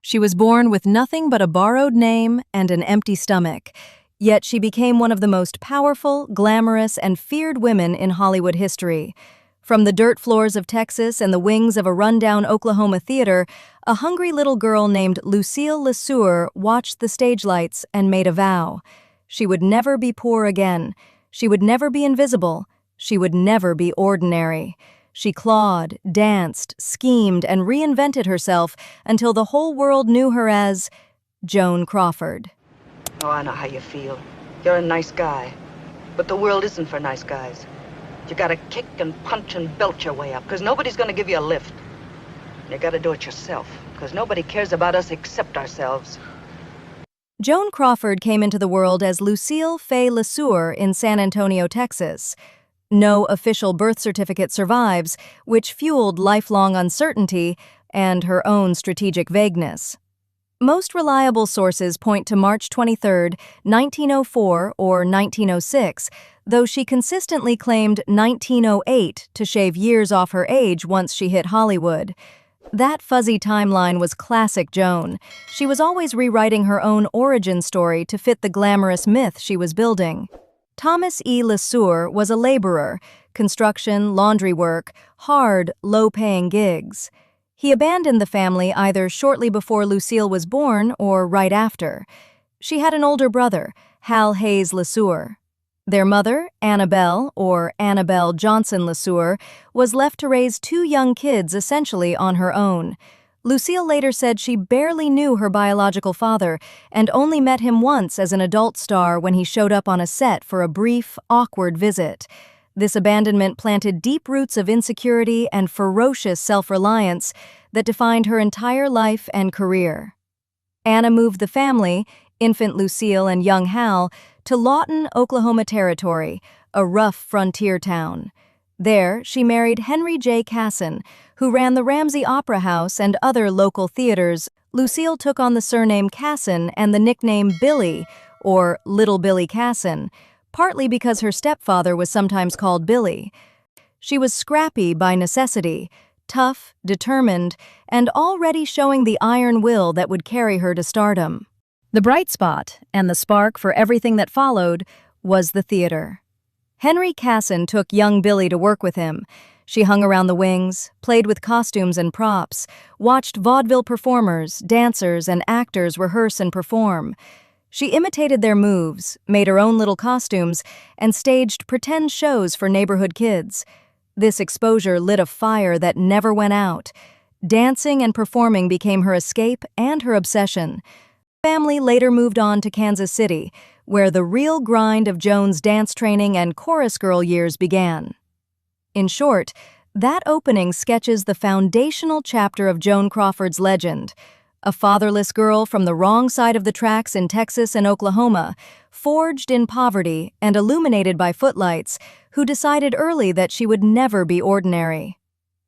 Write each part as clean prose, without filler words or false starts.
She was born with nothing but a borrowed name and an empty stomach, yet she became one of the most powerful, glamorous, and feared women in Hollywood history. From the dirt floors of Texas and the wings of a rundown Oklahoma theater, a hungry little girl named Lucille LeSueur watched the stage lights and made a vow. She would never be poor again. She would never be invisible. She would never be ordinary. She clawed, danced, schemed, and reinvented herself until the whole world knew her as Joan Crawford. Oh, I know how you feel. You're a nice guy. But the world isn't for nice guys. You gotta kick and punch and belt your way up, because nobody's gonna give you a lift. You gotta do it yourself, because nobody cares about us except ourselves. Joan Crawford came into the world as Lucille Fay LeSueur in San Antonio, Texas. No official birth certificate survives, which fueled lifelong uncertainty and her own strategic vagueness. Most reliable sources point to March 23, 1904 or 1906, though she consistently claimed 1908 to shave years off her age once she hit Hollywood. That fuzzy timeline was classic Joan. She was always rewriting her own origin story to fit the glamorous myth she was building. Thomas E. LeSueur was a laborer, construction, laundry work, hard, low-paying gigs. He abandoned the family either shortly before Lucille was born or right after. She had an older brother, Hal Hayes LeSueur. Their mother, Annabelle, or Annabelle Johnson LeSueur, was left to raise two young kids essentially on her own. Lucille later said she barely knew her biological father and only met him once as an adult star when he showed up on a set for a brief, awkward visit. This abandonment planted deep roots of insecurity and ferocious self-reliance that defined her entire life and career. Anna moved the family, infant Lucille and young Hal, to Lawton, Oklahoma Territory, a rough frontier town. There, she married Henry J. Casson, who ran the Ramsey Opera House and other local theaters. Lucille took on the surname Casson and the nickname Billy, or Little Billy Casson, partly because her stepfather was sometimes called Billy. She was scrappy by necessity, tough, determined, and already showing the iron will that would carry her to stardom. The bright spot, and the spark for everything that followed, was the theater. Henry Casson took young Billy to work with him. She hung around the wings, played with costumes and props, watched vaudeville performers, dancers, and actors rehearse and perform. She imitated their moves, made her own little costumes, and staged pretend shows for neighborhood kids. This exposure lit a fire that never went out. Dancing and performing became her escape and her obsession. Family later moved on to Kansas City, where the real grind of Joan's dance training and chorus girl years began. In short, that opening sketches the foundational chapter of Joan Crawford's legend, a fatherless girl from the wrong side of the tracks in Texas and Oklahoma, forged in poverty and illuminated by footlights, who decided early that she would never be ordinary.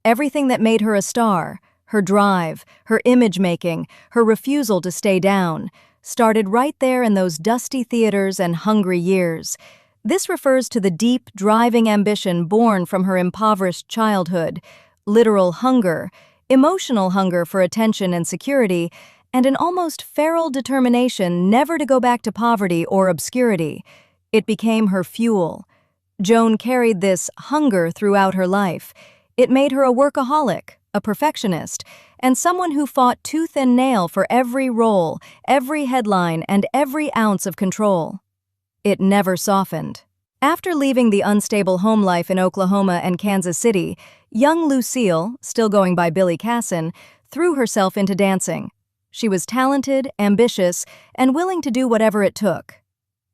Everything that made her a star, her drive, her image-making, her refusal to stay down, started right there in those dusty theaters and hungry years. This refers to the deep, driving ambition born from her impoverished childhood, literal hunger, emotional hunger for attention and security, and an almost feral determination never to go back to poverty or obscurity. It became her fuel. Joan carried this hunger throughout her life. It made her a workaholic, a perfectionist, and someone who fought tooth and nail for every role, every headline, and every ounce of control. It never softened. After leaving the unstable home life in Oklahoma and Kansas City, young Lucille, still going by Billy Casson, threw herself into dancing. She was talented, ambitious, and willing to do whatever it took.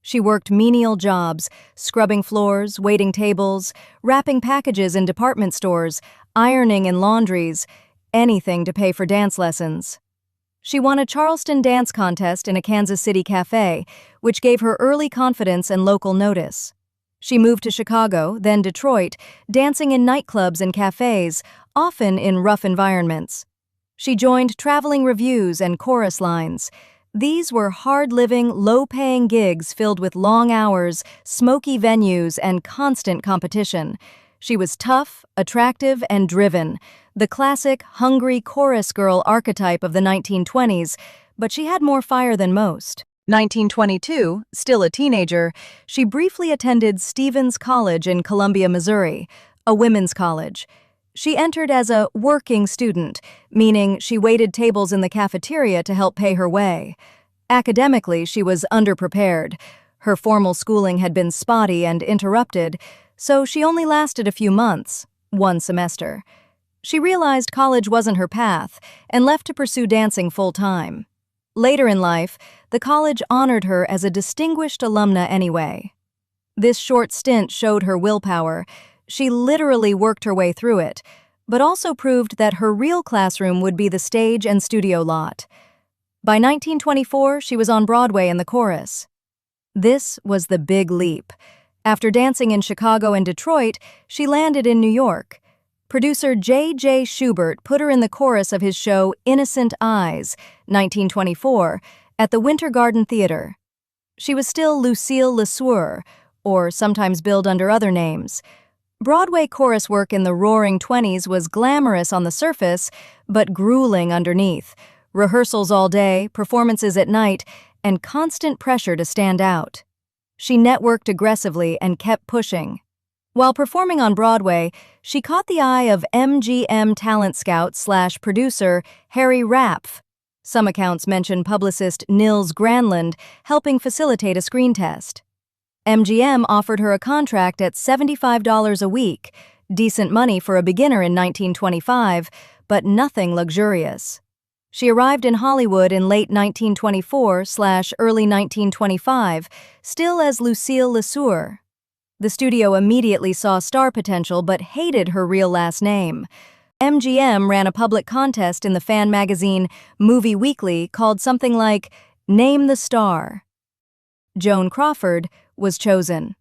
She worked menial jobs, scrubbing floors, waiting tables, wrapping packages in department stores, ironing in laundries, anything to pay for dance lessons. She won a Charleston dance contest in a Kansas City cafe, which gave her early confidence and local notice. She moved to Chicago, then Detroit, dancing in nightclubs and cafes, often in rough environments. She joined traveling revues and chorus lines. These were hard-living, low-paying gigs filled with long hours, smoky venues, and constant competition. She was tough, attractive, and driven, the classic, hungry chorus girl archetype of the 1920s, but she had more fire than most. 1922, still a teenager, she briefly attended Stevens College in Columbia, Missouri, a women's college. She entered as a working student, meaning she waited tables in the cafeteria to help pay her way. Academically, she was underprepared. Her formal schooling had been spotty and interrupted, so she only lasted a few months, one semester. She realized college wasn't her path and left to pursue dancing full-time. Later in life, the college honored her as a distinguished alumna anyway. This short stint showed her willpower. She literally worked her way through it, but also proved that her real classroom would be the stage and studio lot. By 1924, she was on Broadway in the chorus. This was the big leap. After dancing in Chicago and Detroit, she landed in New York. Producer J.J. Schubert put her in the chorus of his show Innocent Eyes, 1924, at the Winter Garden Theater. She was still Lucille LeSueur, or sometimes billed under other names. Broadway chorus work in the Roaring '20s was glamorous on the surface, but grueling underneath. Rehearsals all day, performances at night, and constant pressure to stand out. She networked aggressively and kept pushing. While performing on Broadway, she caught the eye of MGM talent scout/producer Harry Rapf. Some accounts mention publicist Nils Granlund helping facilitate a screen test. MGM offered her a contract at $75 a week, decent money for a beginner in 1925, but nothing luxurious. She arrived in Hollywood in late 1924/early 1925, still as Lucille LeSueur. The studio immediately saw star potential but hated her real last name. MGM ran a public contest in the fan magazine Movie Weekly called something like Name the Star. Joan Crawford was chosen.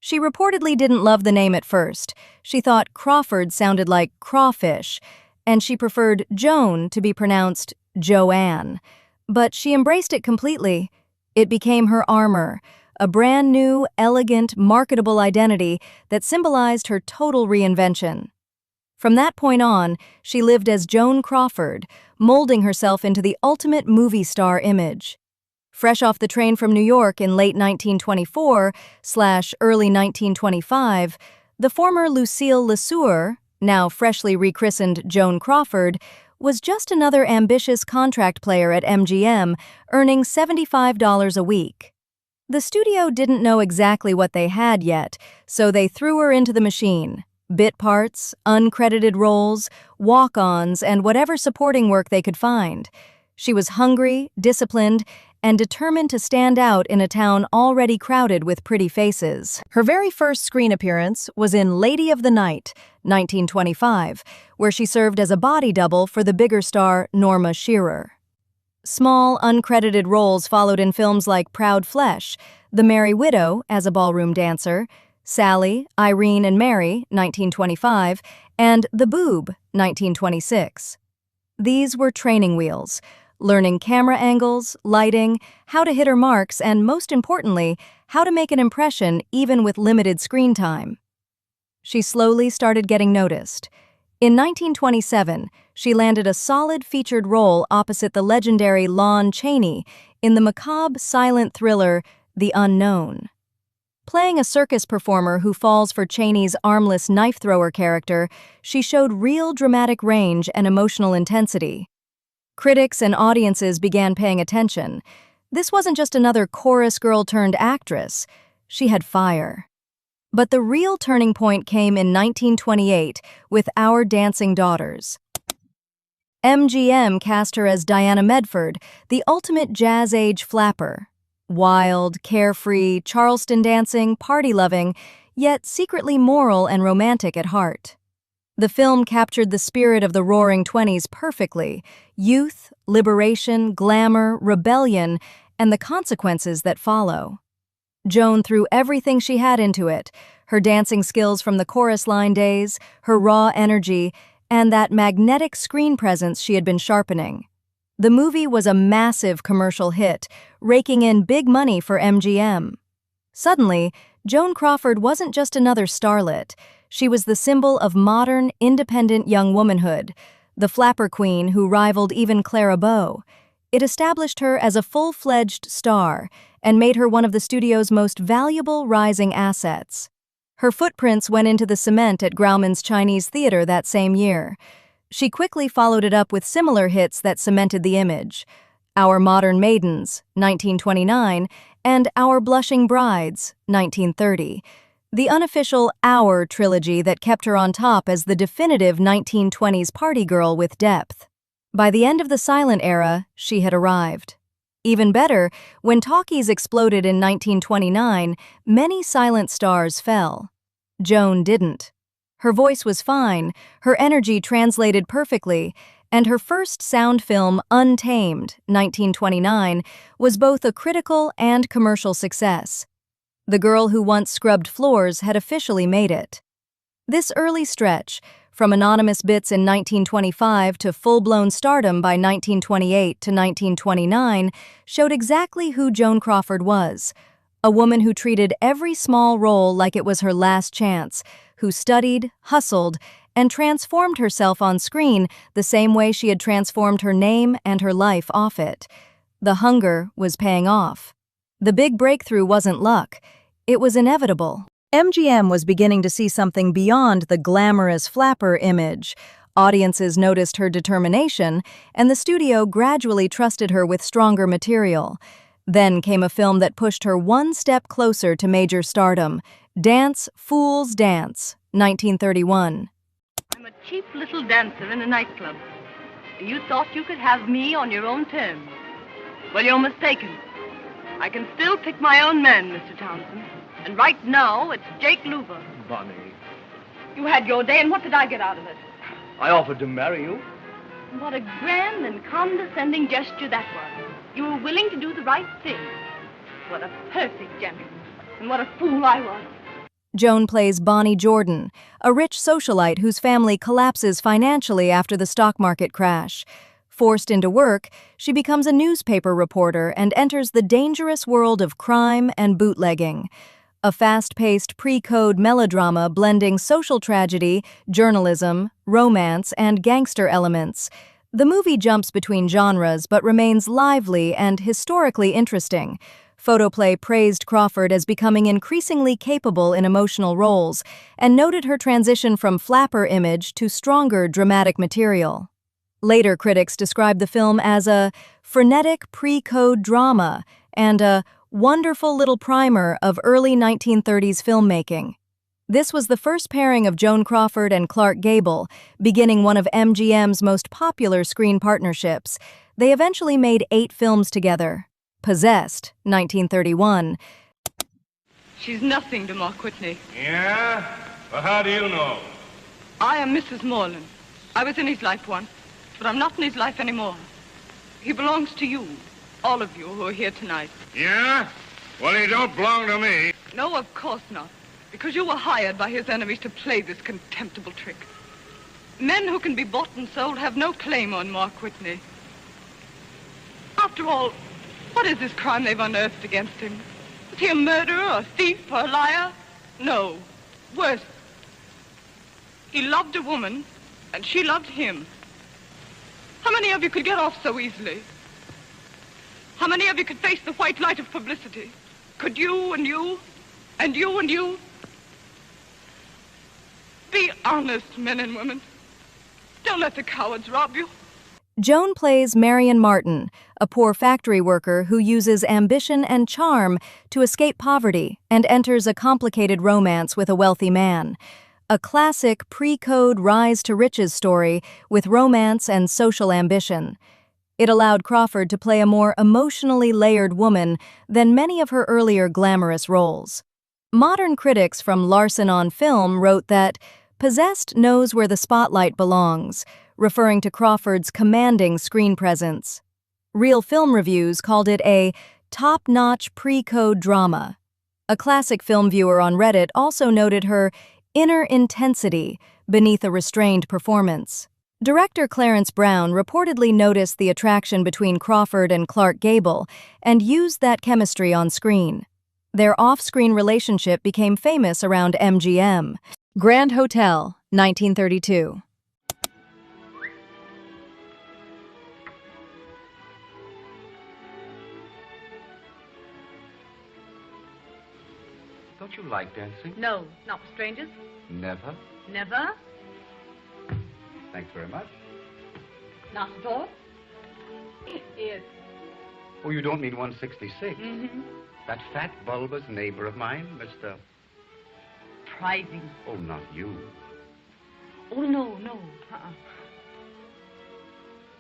She reportedly didn't love the name at first. She thought Crawford sounded like crawfish, and she preferred Joan to be pronounced Joanne. But she embraced it completely. It became her armor, a brand new, elegant, marketable identity that symbolized her total reinvention. From that point on, she lived as Joan Crawford, molding herself into the ultimate movie star image. Fresh off the train from New York in late 1924/early 1925, the former Lucille LeSueur, now freshly rechristened Joan Crawford, was just another ambitious contract player at MGM, earning $75 a week. The studio didn't know exactly what they had yet, so they threw her into the machine. Bit parts, uncredited roles, walk-ons, and whatever supporting work they could find. She was hungry, disciplined, and determined to stand out in a town already crowded with pretty faces. Her very first screen appearance was in Lady of the Night, 1925, where she served as a body double for the bigger star Norma Shearer. Small, uncredited roles followed in films like Proud Flesh, The Merry Widow as a ballroom dancer, Sally, Irene and Mary, 1925, and The Boob, 1926. These were training wheels, learning camera angles, lighting, how to hit her marks, and most importantly, how to make an impression even with limited screen time. She slowly started getting noticed. In 1927, she landed a solid featured role opposite the legendary Lon Chaney in the macabre silent thriller The Unknown. Playing a circus performer who falls for Chaney's armless knife-thrower character, she showed real dramatic range and emotional intensity. Critics and audiences began paying attention. This wasn't just another chorus girl turned actress. She had fire. But the real turning point came in 1928 with Our Dancing Daughters. MGM cast her as Diana Medford, the ultimate jazz-age flapper. Wild, carefree, Charleston dancing, party-loving, yet secretly moral and romantic at heart. The film captured the spirit of the Roaring '20s perfectly: youth, liberation, glamour, rebellion, and the consequences that follow. Joan threw everything she had into it, her dancing skills from the chorus line days, her raw energy, and that magnetic screen presence she had been sharpening. The movie was a massive commercial hit, raking in big money for MGM. Suddenly, Joan Crawford wasn't just another starlet. She was the symbol of modern, independent young womanhood, the flapper queen who rivaled even Clara Bow. It established her as a full-fledged star and made her one of the studio's most valuable rising assets. Her footprints went into the cement at Grauman's Chinese Theater that same year. She quickly followed it up with similar hits that cemented the image: Our Modern Maidens, 1929, and Our Blushing Brides, 1930. The unofficial Our trilogy that kept her on top as the definitive 1920s party girl with depth. By the end of the silent era, she had arrived. Even better, when talkies exploded in 1929, many silent stars fell. Joan didn't. Her voice was fine, her energy translated perfectly, and her first sound film, Untamed, 1929, was both a critical and commercial success. The girl who once scrubbed floors had officially made it. This early stretch, from anonymous bits in 1925 to full-blown stardom by 1928 to 1929, showed exactly who Joan Crawford was. A woman who treated every small role like it was her last chance, who studied, hustled, and transformed herself on screen the same way she had transformed her name and her life off it. The hunger was paying off. The big breakthrough wasn't luck. It was inevitable. MGM was beginning to see something beyond the glamorous flapper image. Audiences noticed her determination, and the studio gradually trusted her with stronger material. Then came a film that pushed her one step closer to major stardom: Dance, Fools, Dance, 1931. I'm a cheap little dancer in a nightclub. You thought you could have me on your own terms. Well, you're mistaken. I can still pick my own man, Mr. Townsend. And right now, it's Jake Luber. Bonnie, You had your day, and what did I get out of it? I offered to marry you. What a grand and condescending gesture that was. You were willing to do the right thing. What a perfect gentleman. And what a fool I was. Joan plays Bonnie Jordan, a rich socialite whose family collapses financially after the stock market crash. Forced into work, she becomes a newspaper reporter and enters the dangerous world of crime and bootlegging. A fast-paced pre-code melodrama blending social tragedy, journalism, romance, and gangster elements. The movie jumps between genres but remains lively and historically interesting. Photoplay praised Crawford as becoming increasingly capable in emotional roles and noted her transition from flapper image to stronger dramatic material. Later critics described the film as a frenetic pre-code drama and a wonderful little primer of early 1930s filmmaking. This was the first pairing of Joan Crawford and Clark Gable, beginning one of MGM's most popular screen partnerships. They eventually made 8 films together. Possessed, 1931. She's nothing to Mark Whitney. Yeah? Well, how do you know? I am Mrs. Moreland. I was in his life once, but I'm not in his life anymore. He belongs to you, all of you who are here tonight. Yeah? Well, he don't belong to me. No, of course not, because you were hired by his enemies to play this contemptible trick. Men who can be bought and sold have no claim on Mark Whitney. After all, what is this crime they've unearthed against him? Is he a murderer, a thief, or a liar? No, worse. He loved a woman, and she loved him. How many of you could get off so easily? How many of you could face the white light of publicity? Could you and you, and you and you? Be honest, men and women. Don't let the cowards rob you. Joan plays Marion Martin, a poor factory worker who uses ambition and charm to escape poverty and enters a complicated romance with a wealthy man. A classic pre-code rise-to-riches story with romance and social ambition. It allowed Crawford to play a more emotionally layered woman than many of her earlier glamorous roles. Modern critics from Larson on Film wrote that Possessed knows where the spotlight belongs, referring to Crawford's commanding screen presence. Real Film Reviews called it a top-notch pre-code drama. A classic film viewer on Reddit also noted her inner intensity beneath a restrained performance. Director Clarence Brown reportedly noticed the attraction between Crawford and Clark Gable and used that chemistry on screen. Their off-screen relationship became famous around MGM. Grand Hotel, 1932. Don't you like dancing? No, not with strangers. Never? Never. Thanks very much. Not at all. Yes. Oh, you don't mean 166? Mm-hmm. That fat, bulbous neighbor of mine, Mr. Prizing. Oh, not you. Oh, no, no. Uh-uh.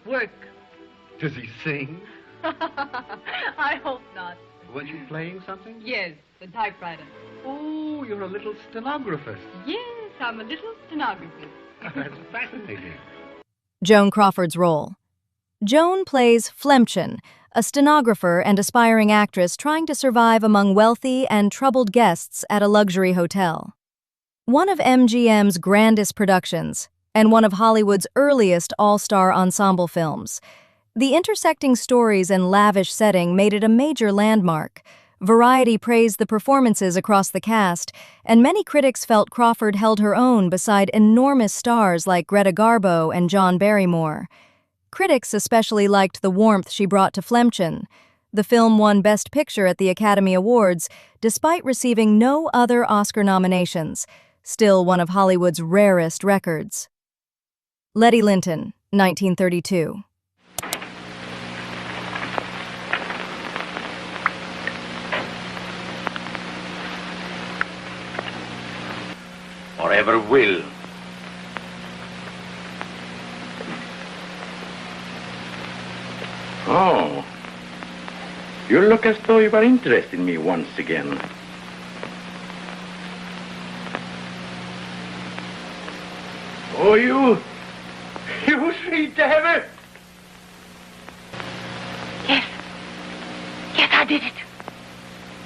Work. Does he sing? I hope not. Was you playing something? Yes, the typewriter. Oh, you're a little stenographer. Yes, I'm a little stenographer. That's fascinating. Joan Crawford's role. Joan plays Flemchen, a stenographer and aspiring actress trying to survive among wealthy and troubled guests at a luxury hotel. One of MGM's grandest productions, and one of Hollywood's earliest all-star ensemble films. The intersecting stories and lavish setting made it a major landmark. Variety praised the performances across the cast, and many critics felt Crawford held her own beside enormous stars like Greta Garbo and John Barrymore. Critics especially liked the warmth she brought to Flemchen. The film won Best Picture at the Academy Awards, despite receiving no other Oscar nominations, still one of Hollywood's rarest records. Letty Lynton, 1932. Or ever will. Oh. You look as though you were interested in me once again. Oh, you sweet devil! Yes. Yes, I did it.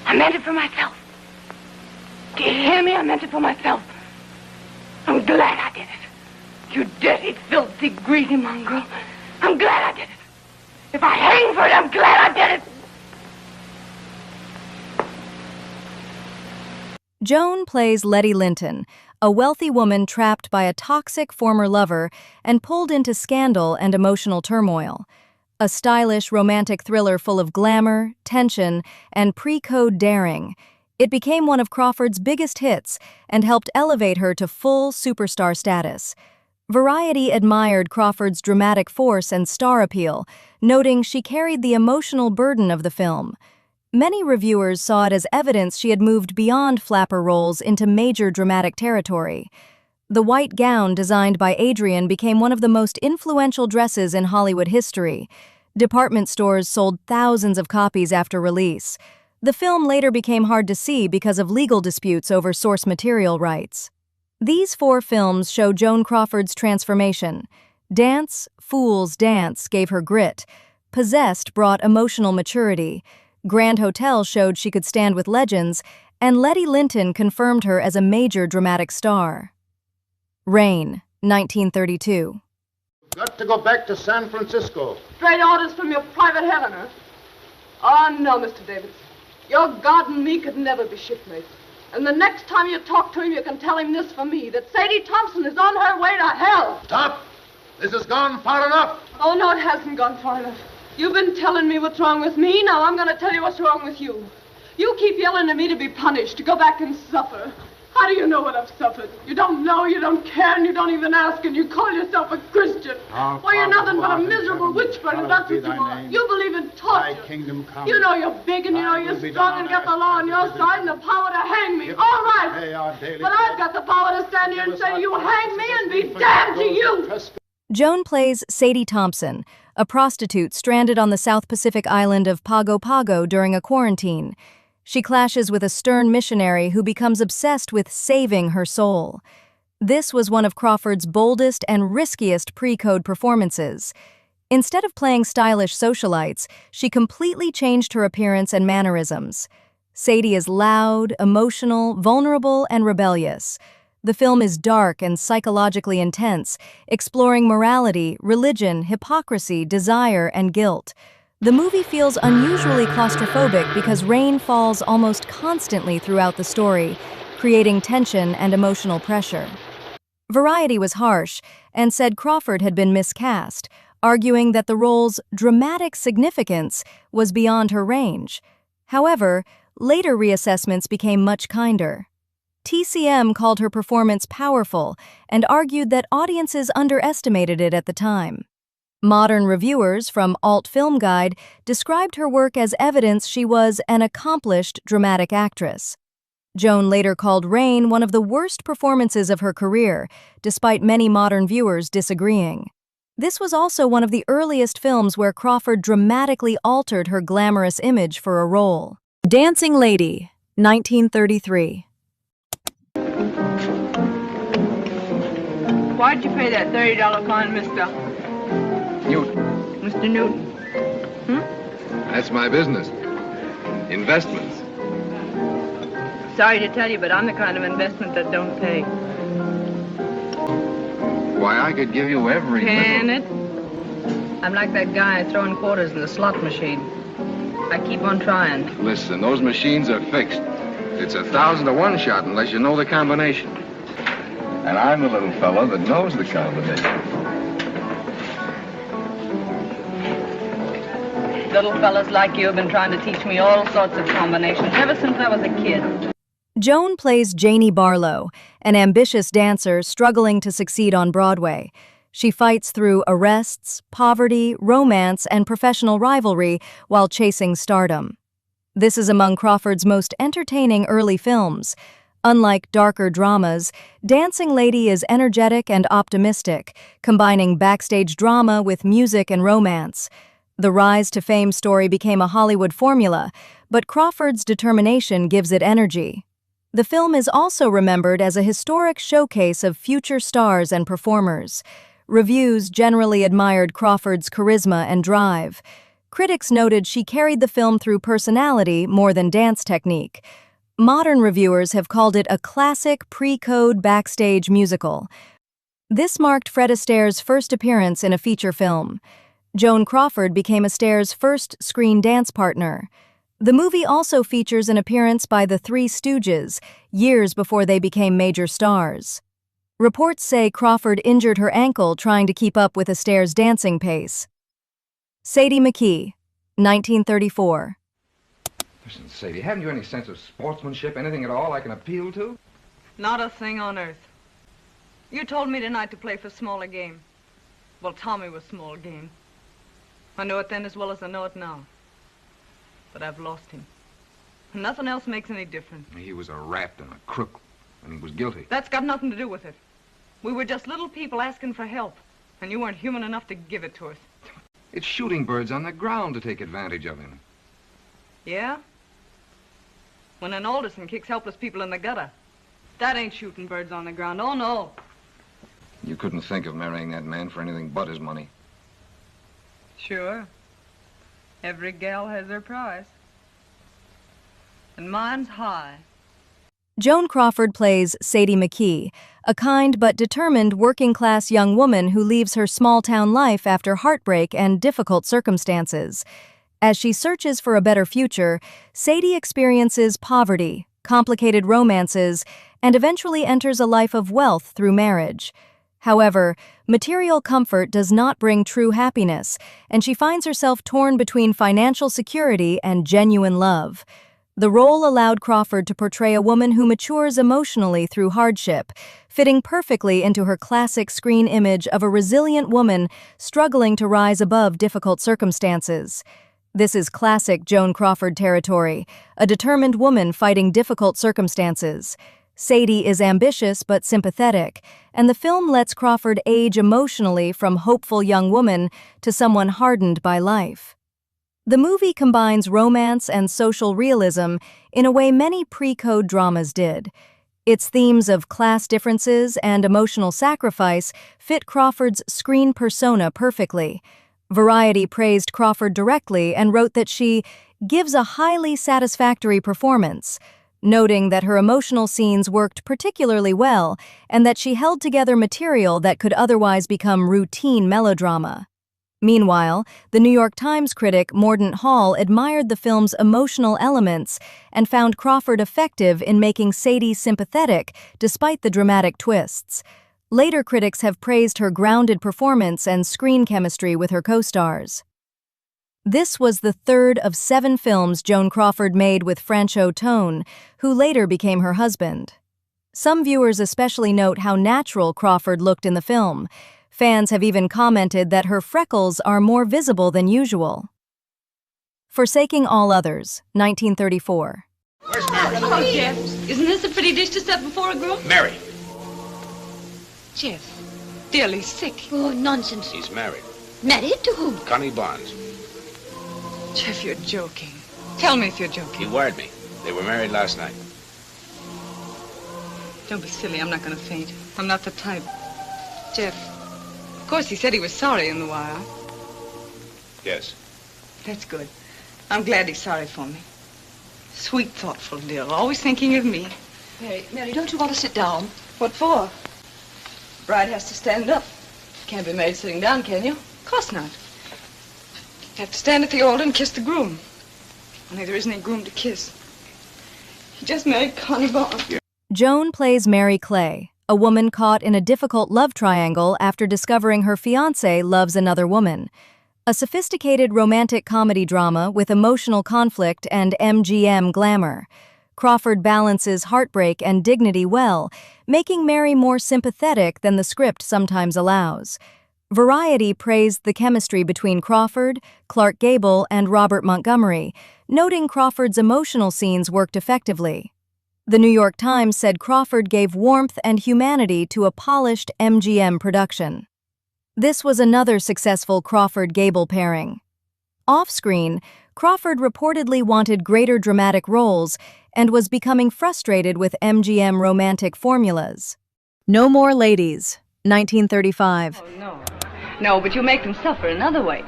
I meant it for myself. Do you hear me? I meant it for myself. I'm glad I did it. You dirty, filthy, greedy mongrel. I'm glad I did it. If I hang for it, I'm glad I did it. Joan plays Letty Lynton, a wealthy woman trapped by a toxic former lover and pulled into scandal and emotional turmoil. A stylish, romantic thriller full of glamour, tension, and pre-code daring. It became one of Crawford's biggest hits and helped elevate her to full superstar status. Variety admired Crawford's dramatic force and star appeal, noting she carried the emotional burden of the film. Many reviewers saw it as evidence she had moved beyond flapper roles into major dramatic territory. The white gown designed by Adrian became one of the most influential dresses in Hollywood history. Department stores sold thousands of copies after release. The film later became hard to see because of legal disputes over source material rights. These 4 films show Joan Crawford's transformation. Dance, Fool's Dance gave her grit. Possessed brought emotional maturity. Grand Hotel showed she could stand with legends, and Letty Lynton confirmed her as a major dramatic star. Rain, 1932. Got to go back to San Francisco. Straight orders from your private heaven, huh? Oh, no, Mr. Davis. Your God and me could never be shipmates. And the next time you talk to him, you can tell him this for me, that Sadie Thompson is on her way to hell. Stop! This has gone far enough. Oh, no, it hasn't gone far enough. You've been telling me what's wrong with me. Now I'm going to tell you what's wrong with you. You keep yelling at me to be punished, to go back and suffer. How do you know what I've suffered? You don't know, you don't care, and you don't even ask, and you call yourself a Christian. Why, you're nothing but a miserable witch burner, that's what you are. You believe in torture. Thy kingdom come. You know you're big, and you know you're strong, and got the law on your side and the power to hang me. All right. But I've got the power to stand here and say, you hang me and be damned to you. Joan plays Sadie Thompson, a prostitute stranded on the South Pacific island of Pago Pago during a quarantine. She clashes with a stern missionary who becomes obsessed with saving her soul. This was one of Crawford's boldest and riskiest pre-code performances. Instead of playing stylish socialites, she completely changed her appearance and mannerisms. Sadie is loud, emotional, vulnerable, and rebellious. The film is dark and psychologically intense, exploring morality, religion, hypocrisy, desire, and guilt. The movie feels unusually claustrophobic because rain falls almost constantly throughout the story, creating tension and emotional pressure. Variety was harsh and said Crawford had been miscast, arguing that the role's dramatic significance was beyond her range. However, later reassessments became much kinder. TCM called her performance powerful and argued that audiences underestimated it at the time. Modern reviewers from Alt Film Guide described her work as evidence she was an accomplished dramatic actress. Joan later called Rain one of the worst performances of her career, despite many modern viewers disagreeing. This was also one of the earliest films where Crawford dramatically altered her glamorous image for a role. Dancing Lady, 1933. Why'd you pay that $30 fine, Mr. Newton. Mr. Newton? That's my business. Investments. Sorry to tell you, but I'm the kind of investment that don't pay. Why, I could give you every Can it? I'm like that guy throwing quarters in the slot machine. I keep on trying. Listen, those machines are fixed. It's 1,000 to 1 shot unless you know the combination. And I'm the little fellow that knows the combination. Little fellas like you have been trying to teach me all sorts of combinations ever since I was a kid. Joan plays Janie Barlow, an ambitious dancer struggling to succeed on Broadway. She fights through arrests, poverty, romance, and professional rivalry while chasing stardom. This is among Crawford's most entertaining early films. Unlike darker dramas, Dancing Lady is energetic and optimistic, combining backstage drama with music and romance. The rise to fame story became a Hollywood formula, but Crawford's determination gives it energy. The film is also remembered as a historic showcase of future stars and performers. Reviews generally admired Crawford's charisma and drive. Critics noted she carried the film through personality more than dance technique. Modern reviewers have called it a classic pre-code backstage musical. This marked Fred Astaire's first appearance in a feature film. Joan Crawford became Astaire's first screen dance partner. The movie also features an appearance by the Three Stooges, years before they became major stars. Reports say Crawford injured her ankle trying to keep up with Astaire's dancing pace. Sadie McKee, 1934. Listen, Sadie, haven't you any sense of sportsmanship, anything at all I can appeal to? Not a thing on earth. You told me tonight to play for smaller game. Well, Tommy was small game. I know it then as well as I know it now. But I've lost him. And nothing else makes any difference. He was a rat and a crook, and he was guilty. That's got nothing to do with it. We were just little people asking for help, and you weren't human enough to give it to us. It's shooting birds on the ground to take advantage of him. Yeah? When an Alderson kicks helpless people in the gutter, that ain't shooting birds on the ground. Oh, no. You couldn't think of marrying that man for anything but his money. Sure. Every gal has her price. And mine's high. Joan Crawford plays Sadie McKee, a kind but determined working-class young woman who leaves her small-town life after heartbreak and difficult circumstances. As she searches for a better future, Sadie experiences poverty, complicated romances, and eventually enters a life of wealth through marriage. However, material comfort does not bring true happiness, and she finds herself torn between financial security and genuine love. The role allowed Crawford to portray a woman who matures emotionally through hardship, fitting perfectly into her classic screen image of a resilient woman struggling to rise above difficult circumstances. This is classic Joan Crawford territory, a determined woman fighting difficult circumstances. Sadie is ambitious but sympathetic, and the film lets Crawford age emotionally from hopeful young woman to someone hardened by life. The movie combines romance and social realism in a way many pre-code dramas did. Its themes of class differences and emotional sacrifice fit Crawford's screen persona perfectly. Variety praised Crawford directly and wrote that she gives a highly satisfactory performance, noting that her emotional scenes worked particularly well and that she held together material that could otherwise become routine melodrama. Meanwhile, the New York Times critic Mordaunt Hall admired the film's emotional elements and found Crawford effective in making Sadie sympathetic despite the dramatic twists. Later critics have praised her grounded performance and screen chemistry with her co-stars. This was the third of 7 films Joan Crawford made with Franchot Tone, who later became her husband. Some viewers especially note how natural Crawford looked in the film. Fans have even commented that her freckles are more visible than usual. Forsaking All Others, 1934. Where's Mary? Oh, Jeff, isn't this a pretty dish to set before a groom? Mary. Jeff, Dilly's sick. Oh, nonsense. He's married. Married to whom? Connie Barnes. Jeff, you're joking. Tell me if you're joking. He wired me. They were married last night. Don't be silly. I'm not going to faint. I'm not the type. Jeff, of course he said he was sorry in the wire. Yes. That's good. I'm glad he's sorry for me. Sweet, thoughtful Dill, always thinking of me. Mary, don't you want to sit down? What for? Bride has to stand up. Can't be married sitting down, can you? Of course not. You have to stand at the altar and kiss the groom. Only there isn't any groom to kiss. He just married Connie Barnes. Joan plays Mary Clay, a woman caught in a difficult love triangle after discovering her fiancé loves another woman. A sophisticated romantic comedy drama with emotional conflict and MGM glamour. Crawford balances heartbreak and dignity well, making Mary more sympathetic than the script sometimes allows. Variety praised the chemistry between Crawford, Clark Gable, and Robert Montgomery, noting Crawford's emotional scenes worked effectively. The New York Times said Crawford gave warmth and humanity to a polished MGM production. This was another successful Crawford-Gable pairing. Off-screen, Crawford reportedly wanted greater dramatic roles and was becoming frustrated with MGM romantic formulas. No More Ladies, 1935. Oh, no. No, but you make them suffer in other ways.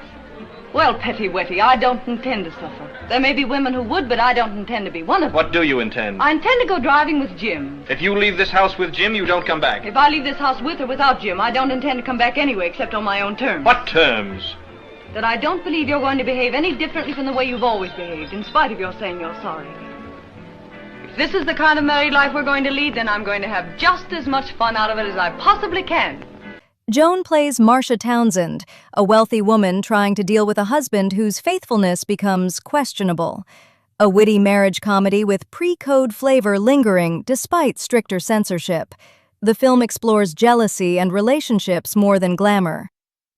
Well, Petty Wetty, I don't intend to suffer. There may be women who would, but I don't intend to be one of them. What do you intend? I intend to go driving with Jim. If you leave this house with Jim, you don't come back. If I leave this house with or without Jim, I don't intend to come back anyway, except on my own terms. What terms? That I don't believe you're going to behave any differently from the way you've always behaved, in spite of your saying you're sorry. If this is the kind of married life we're going to lead, then I'm going to have just as much fun out of it as I possibly can. Joan plays Marcia Townsend, a wealthy woman trying to deal with a husband whose faithfulness becomes questionable. A witty marriage comedy with pre-code flavor lingering despite stricter censorship. The film explores jealousy and relationships more than glamour.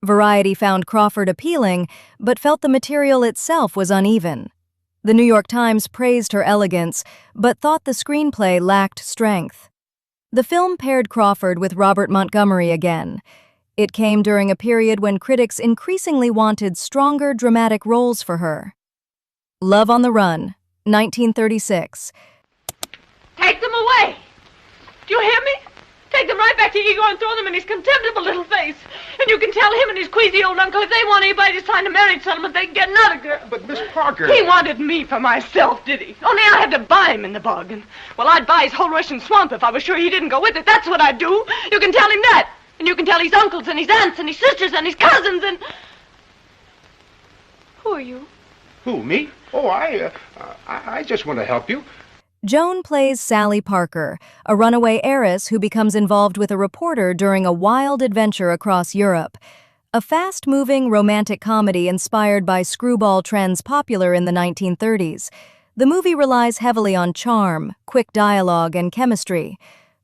Variety found Crawford appealing, but felt the material itself was uneven. The New York Times praised her elegance, but thought the screenplay lacked strength. The film paired Crawford with Robert Montgomery again. It came during a period when critics increasingly wanted stronger dramatic roles for her. Love on the Run, 1936. Take them away! Do you hear me? Take them right back to Igor and throw them in his contemptible little face. And you can tell him and his queasy old uncle if they want anybody to sign a marriage settlement, they can get another girl. But, Miss Parker... He wanted me for myself, did he? Only I had to buy him in the bargain. Well, I'd buy his whole Russian swamp if I was sure he didn't go with it. That's what I'd do. You can tell him that. And you can tell his uncles and his aunts and his sisters and his cousins and... Who are you? Who, me? Oh, I just want to help you. Joan plays Sally Parker, a runaway heiress who becomes involved with a reporter during a wild adventure across Europe. A fast-moving romantic comedy inspired by screwball trends popular in the 1930s. The movie relies heavily on charm, quick dialogue, and chemistry.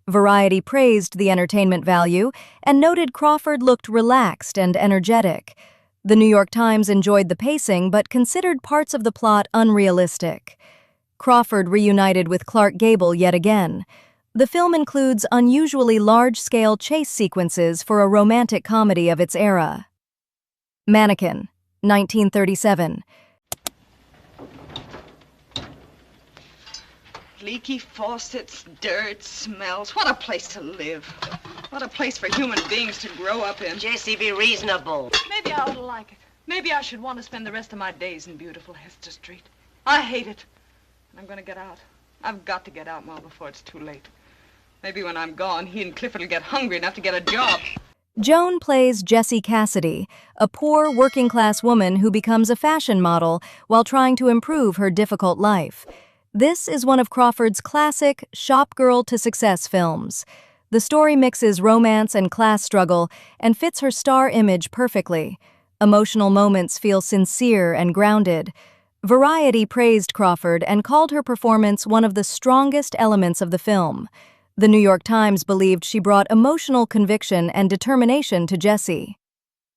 Variety praised the entertainment value and noted Crawford looked relaxed and energetic. The New York Times enjoyed the pacing but considered parts of the plot unrealistic. Crawford reunited with Clark Gable yet again. The film includes unusually large-scale chase sequences for a romantic comedy of its era. Mannequin, 1937. Leaky faucets, dirt, smells. What a place to live. What a place for human beings to grow up in. Jessie, be reasonable. Maybe I ought to like it. Maybe I should want to spend the rest of my days in beautiful Hester Street. I hate it. And I'm going to get out. I've got to get out, Ma, before it's too late. Maybe when I'm gone, he and Clifford will get hungry enough to get a job. Joan plays Jessie Cassidy, a poor working-class woman who becomes a fashion model while trying to improve her difficult life. This is one of Crawford's classic shop girl to success films. The story mixes romance and class struggle and fits her star image perfectly. Emotional moments feel sincere and grounded. Variety praised Crawford and called her performance one of the strongest elements of the film. The New York Times believed she brought emotional conviction and determination to Jessie.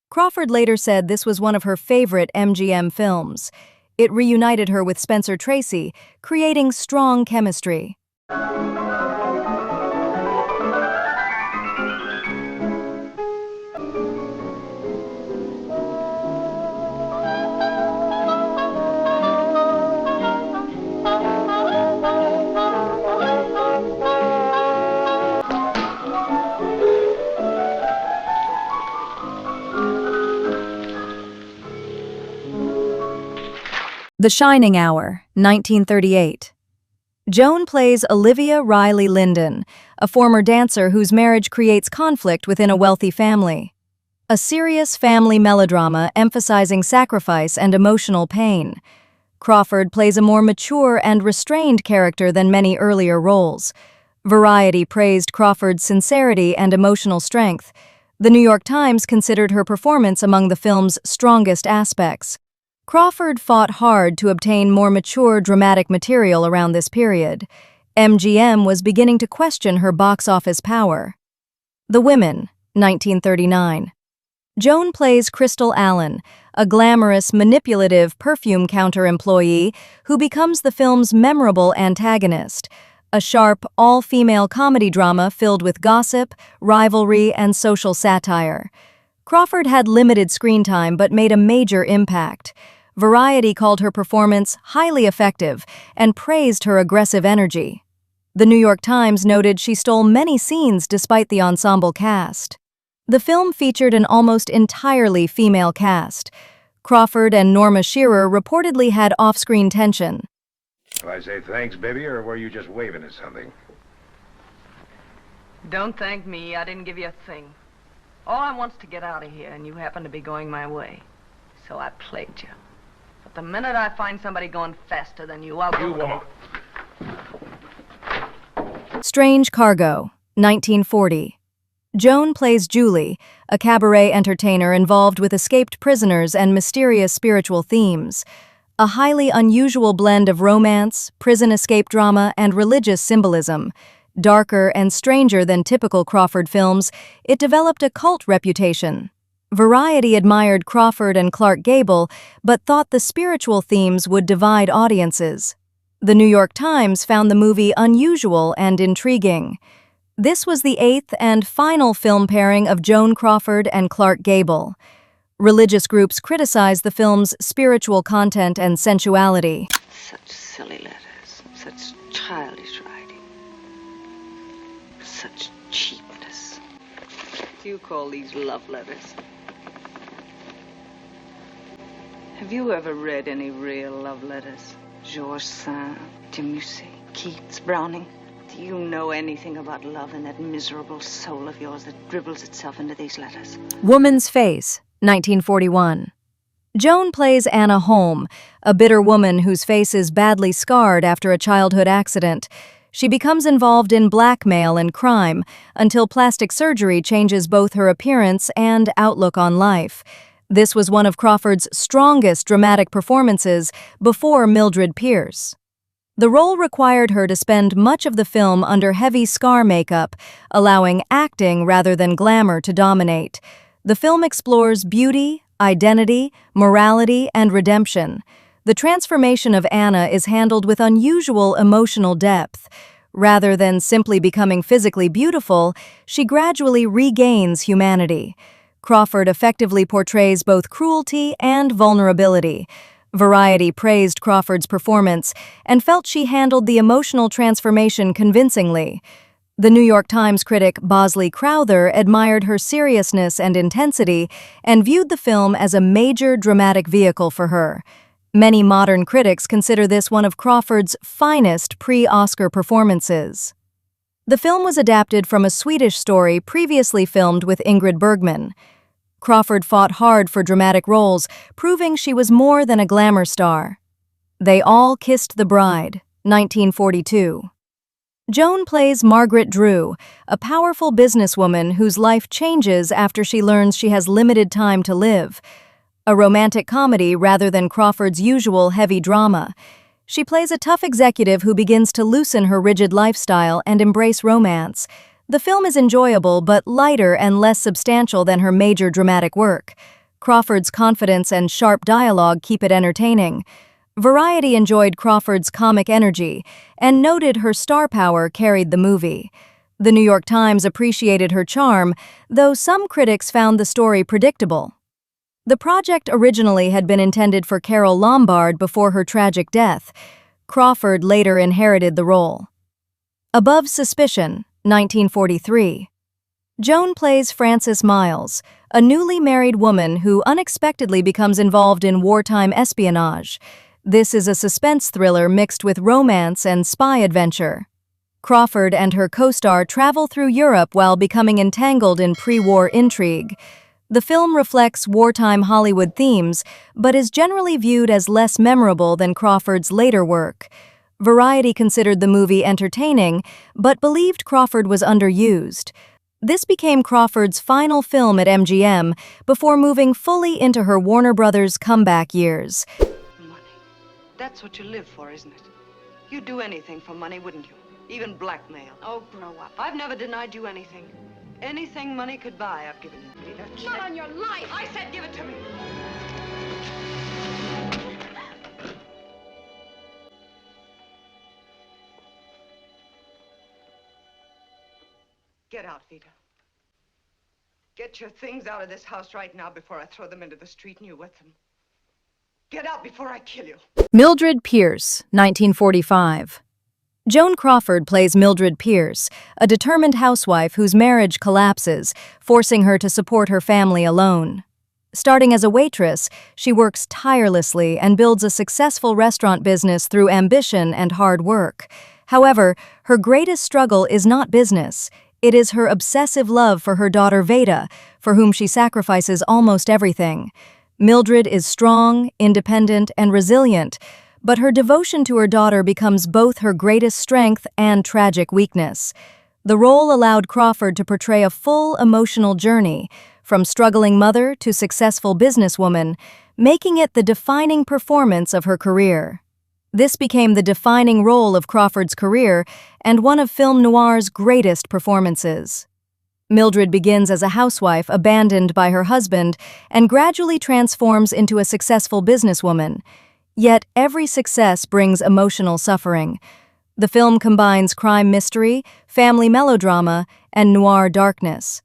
Crawford later said this was one of her favorite MGM films. It reunited her with Spencer Tracy, creating strong chemistry. The Shining Hour, 1938. Joan plays Olivia Riley Linden, a former dancer whose marriage creates conflict within a wealthy family. A serious family melodrama emphasizing sacrifice and emotional pain. Crawford plays a more mature and restrained character than many earlier roles. Variety praised Crawford's sincerity and emotional strength. The New York Times considered her performance among the film's strongest aspects. Crawford fought hard to obtain more mature dramatic material around this period. MGM was beginning to question her box office power. The Women, 1939. Joan plays Crystal Allen, a glamorous, manipulative perfume counter employee who becomes the film's memorable antagonist. A sharp, all-female comedy drama filled with gossip, rivalry, and social satire. Crawford had limited screen time but made a major impact. Variety called her performance highly effective and praised her aggressive energy. The New York Times noted she stole many scenes despite the ensemble cast. The film featured an almost entirely female cast. Crawford and Norma Shearer reportedly had off-screen tension. Shall I say thanks, baby, or were you just waving at something? Don't thank me. I didn't give you a thing. All I want's to get out of here, and you happen to be going my way. So I played you. But the minute I find somebody going faster than you, I'll go. You won't. Strange Cargo, 1940. Joan plays Julie, a cabaret entertainer involved with escaped prisoners and mysterious spiritual themes. A highly unusual blend of romance, prison escape drama, and religious symbolism. Darker and stranger than typical Crawford films, it developed a cult reputation. Variety admired Crawford and Clark Gable, but thought the spiritual themes would divide audiences. The New York Times found the movie unusual and intriguing. This was the eighth and final film pairing of Joan Crawford and Clark Gable. Religious groups criticized the film's spiritual content and sensuality. Such silly letters, such childish writing, such cheapness. What do you call these love letters? Have you ever read any real love letters? Georges Sand, de Musset, Keats, Browning? Do you know anything about love in that miserable soul of yours that dribbles itself into these letters? Woman's Face, 1941. Joan plays Anna Holm, a bitter woman whose face is badly scarred after a childhood accident. She becomes involved in blackmail and crime until plastic surgery changes both her appearance and outlook on life. This was one of Crawford's strongest dramatic performances before Mildred Pierce. The role required her to spend much of the film under heavy scar makeup, allowing acting rather than glamour to dominate. The film explores beauty, identity, morality, and redemption. The transformation of Anna is handled with unusual emotional depth. Rather than simply becoming physically beautiful, she gradually regains humanity. Crawford effectively portrays both cruelty and vulnerability. Variety praised Crawford's performance and felt she handled the emotional transformation convincingly. The New York Times critic Bosley Crowther admired her seriousness and intensity and viewed the film as a major dramatic vehicle for her. Many modern critics consider this one of Crawford's finest pre-Oscar performances. The film was adapted from a Swedish story previously filmed with Ingrid Bergman. Crawford fought hard for dramatic roles, proving she was more than a glamour star. They All Kissed the Bride, 1942. Joan plays Margaret Drew, a powerful businesswoman whose life changes after she learns she has limited time to live. A romantic comedy rather than Crawford's usual heavy drama. She plays a tough executive who begins to loosen her rigid lifestyle and embrace romance. The film is enjoyable but lighter and less substantial than her major dramatic work. Crawford's confidence and sharp dialogue keep it entertaining. Variety enjoyed Crawford's comic energy and noted her star power carried the movie. The New York Times appreciated her charm, though some critics found the story predictable. The project originally had been intended for Carole Lombard before her tragic death. Crawford later inherited the role. Above Suspicion, 1943. Joan plays Frances Miles, a newly married woman who unexpectedly becomes involved in wartime espionage. This is a suspense thriller mixed with romance and spy adventure. Crawford and her co-star travel through Europe while becoming entangled in pre-war intrigue. The film reflects wartime Hollywood themes, but is generally viewed as less memorable than Crawford's later work. Variety considered the movie entertaining, but believed Crawford was underused. This became Crawford's final film at MGM before moving fully into her Warner Brothers comeback years. Money. That's what you live for, isn't it? You'd do anything for money, wouldn't you? Even blackmail. Oh, grow up. I've never denied you anything. Anything money could buy, I've given you. Not on your life! I said give it to me! Get out, Vita. Get your things out of this house right now before I throw them into the street and you with them. Get out before I kill you. Mildred Pierce, 1945. Joan Crawford plays Mildred Pierce, a determined housewife whose marriage collapses, forcing her to support her family alone. Starting as a waitress, she works tirelessly and builds a successful restaurant business through ambition and hard work. However, her greatest struggle is not business. It is her obsessive love for her daughter Veda, for whom she sacrifices almost everything. Mildred is strong, independent, and resilient, but her devotion to her daughter becomes both her greatest strength and tragic weakness. The role allowed Crawford to portray a full emotional journey, from struggling mother to successful businesswoman, making it the defining performance of her career. This became the defining role of Crawford's career and one of film noir's greatest performances. Mildred begins as a housewife abandoned by her husband and gradually transforms into a successful businesswoman. Yet every success brings emotional suffering. The film combines crime mystery, family melodrama, and noir darkness.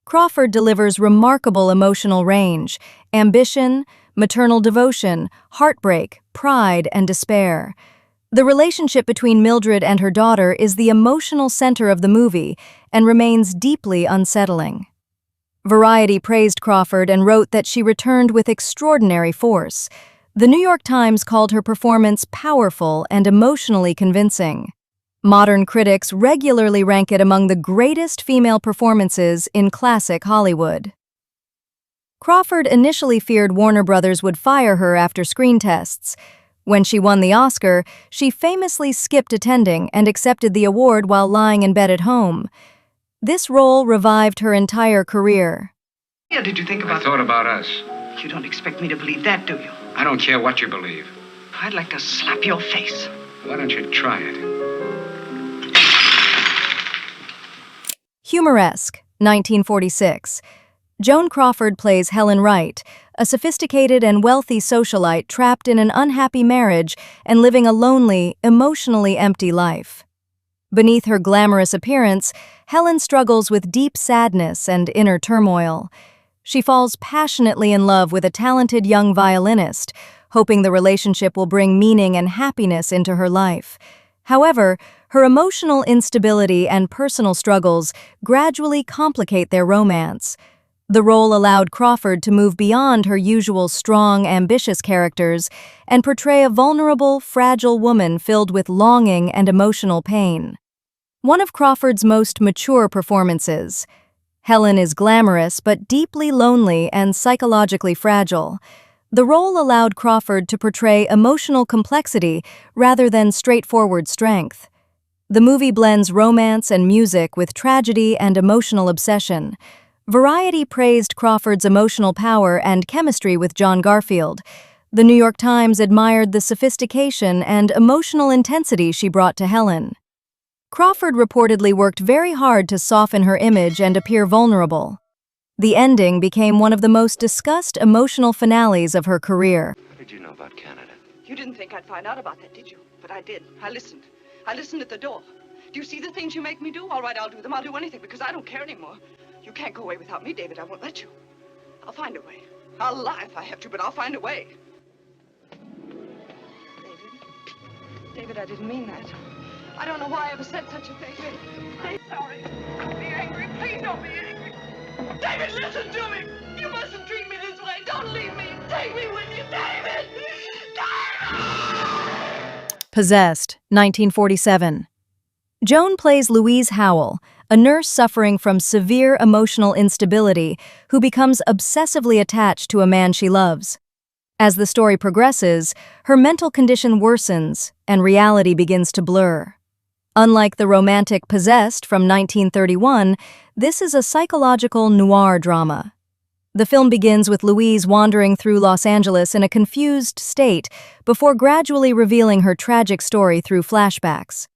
Crawford delivers remarkable emotional range, ambition, maternal devotion, heartbreak, pride, and despair. The relationship between Mildred and her daughter is the emotional center of the movie and remains deeply unsettling. Variety praised Crawford and wrote that she returned with extraordinary force. The New York Times called her performance powerful and emotionally convincing. Modern critics regularly rank it among the greatest female performances in classic Hollywood. Crawford initially feared Warner Brothers would fire her after screen tests. When she won the Oscar, she famously skipped attending and accepted the award while lying in bed at home. This role revived her entire career. Yeah, did you think about... I thought about us. You don't expect me to believe that, do you? I don't care what you believe. I'd like to slap your face. Why don't you try it? Humoresque, 1946. Joan Crawford plays Helen Wright, a sophisticated and wealthy socialite trapped in an unhappy marriage and living a lonely, emotionally empty life. Beneath her glamorous appearance, Helen struggles with deep sadness and inner turmoil. She falls passionately in love with a talented young violinist, hoping the relationship will bring meaning and happiness into her life. However, her emotional instability and personal struggles gradually complicate their romance. The role allowed Crawford to move beyond her usual strong, ambitious characters and portray a vulnerable, fragile woman filled with longing and emotional pain. one of Crawford's most mature performances. Helen is glamorous but deeply lonely and psychologically fragile. The role allowed Crawford to portray emotional complexity rather than straightforward strength. The movie blends romance and music with tragedy and emotional obsession. Variety praised Crawford's emotional power and chemistry with John Garfield. The New York Times admired the sophistication and emotional intensity she brought to Helen. Crawford reportedly worked very hard to soften her image and appear vulnerable. The ending became one of the most discussed emotional finales of her career. What did you know about Canada? You didn't think I'd find out about that, did you? But I did. I listened. I listened at the door. Do you see the things you make me do? All right, I'll do them. I'll do anything because I don't care anymore. You can't go away without me, David. I won't let you. I'll find a way. I'll lie if I have to, but I'll find a way. David, I didn't mean that. I don't know why I ever said such a thing. I'm sorry. Don't be angry. Please don't be angry. David, listen to me. You mustn't treat me this way. Don't leave me. Take me with you, David. David! Possessed, 1947. Joan plays Louise Howell, a nurse suffering from severe emotional instability who becomes obsessively attached to a man she loves. As the story progresses, her mental condition worsens and reality begins to blur. Unlike the romantic Possessed from 1931, this is a psychological noir drama. The film begins with Louise wandering through Los Angeles in a confused state before gradually revealing her tragic story through flashbacks.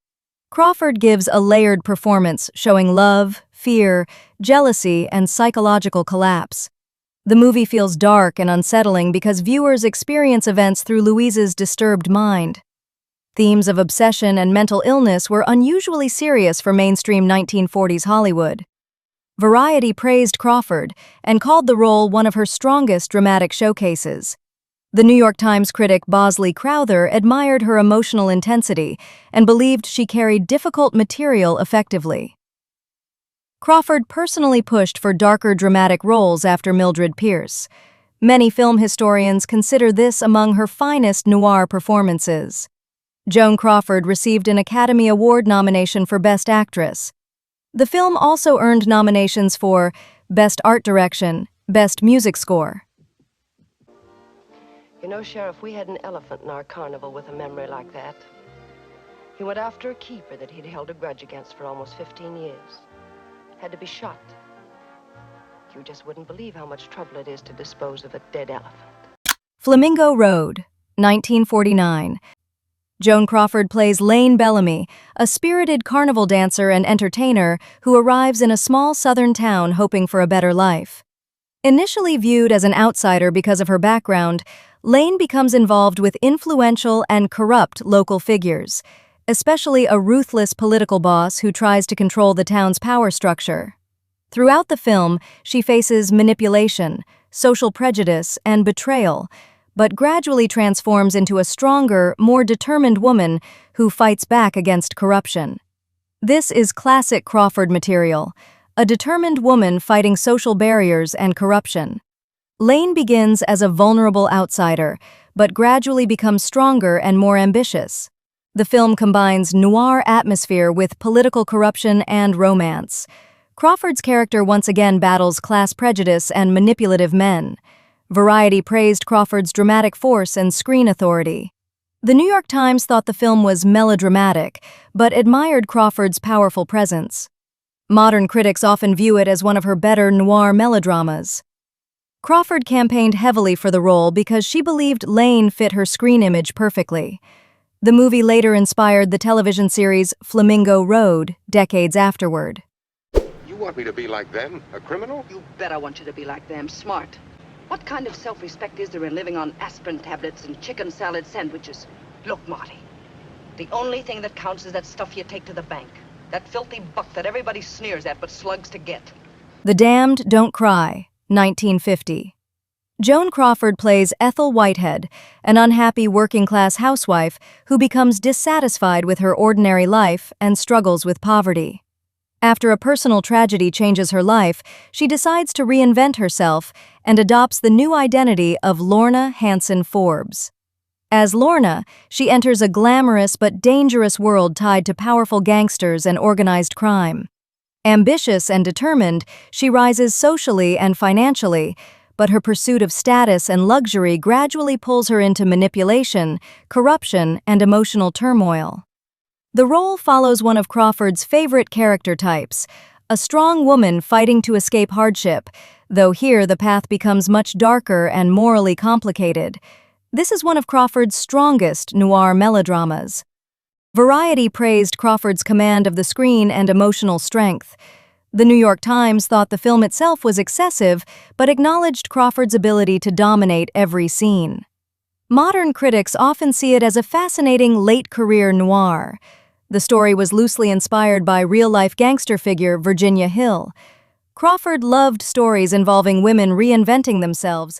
Crawford gives a layered performance showing love, fear, jealousy, and psychological collapse. The movie feels dark and unsettling because viewers experience events through Louise's disturbed mind. Themes of obsession and mental illness were unusually serious for mainstream 1940s Hollywood. Variety praised Crawford and called the role one of her strongest dramatic showcases. The New York Times critic Bosley Crowther admired her emotional intensity and believed she carried difficult material effectively. Crawford personally pushed for darker dramatic roles after Mildred Pierce. Many film historians consider this among her finest noir performances. Joan Crawford received an Academy Award nomination for Best Actress. The film also earned nominations for Best Art Direction, Best Music Score. You know, Sheriff, we had an elephant in our carnival with a memory like that. He went after a keeper that he'd held a grudge against for almost 15 years. Had to be shot. You just wouldn't believe how much trouble it is to dispose of a dead elephant. Flamingo Road, 1949. Joan Crawford plays Lane Bellamy, a spirited carnival dancer and entertainer who arrives in a small southern town hoping for a better life. Initially viewed as an outsider because of her background, Lane becomes involved with influential and corrupt local figures, especially a ruthless political boss who tries to control the town's power structure. Throughout the film, she faces manipulation, social prejudice, and betrayal, but gradually transforms into a stronger, more determined woman who fights back against corruption. This is classic Crawford material, a determined woman fighting social barriers and corruption. Lane begins as a vulnerable outsider, but gradually becomes stronger and more ambitious. The film combines noir atmosphere with political corruption and romance. Crawford's character once again battles class prejudice and manipulative men. Variety praised Crawford's dramatic force and screen authority. The New York Times thought the film was melodramatic, but admired Crawford's powerful presence. Modern critics often view it as one of her better noir melodramas. Crawford campaigned heavily for the role because she believed Lane fit her screen image perfectly. The movie later inspired the television series Flamingo Road decades afterward. You want me to be like them? A criminal? You bet I want you to be like them, smart. What kind of self-respect is there in living on aspirin tablets and chicken salad sandwiches? Look, Marty, the only thing that counts is that stuff you take to the bank. That filthy buck that everybody sneers at but slugs to get. The Damned Don't Cry, 1950. Joan Crawford plays Ethel Whitehead, an unhappy working-class housewife who becomes dissatisfied with her ordinary life and struggles with poverty. After a personal tragedy changes her life, she decides to reinvent herself and adopts the new identity of Lorna Hanson Forbes. As Lorna, she enters a glamorous but dangerous world tied to powerful gangsters and organized crime. Ambitious and determined, she rises socially and financially, but her pursuit of status and luxury gradually pulls her into manipulation, corruption, and emotional turmoil. The role follows one of Crawford's favorite character types, a strong woman fighting to escape hardship, though here the path becomes much darker and morally complicated. This is one of Crawford's strongest noir melodramas. Variety praised Crawford's command of the screen and emotional strength. The New York Times thought the film itself was excessive, but acknowledged Crawford's ability to dominate every scene. Modern critics often see it as a fascinating late-career noir. The story was loosely inspired by real-life gangster figure Virginia Hill. Crawford loved stories involving women reinventing themselves.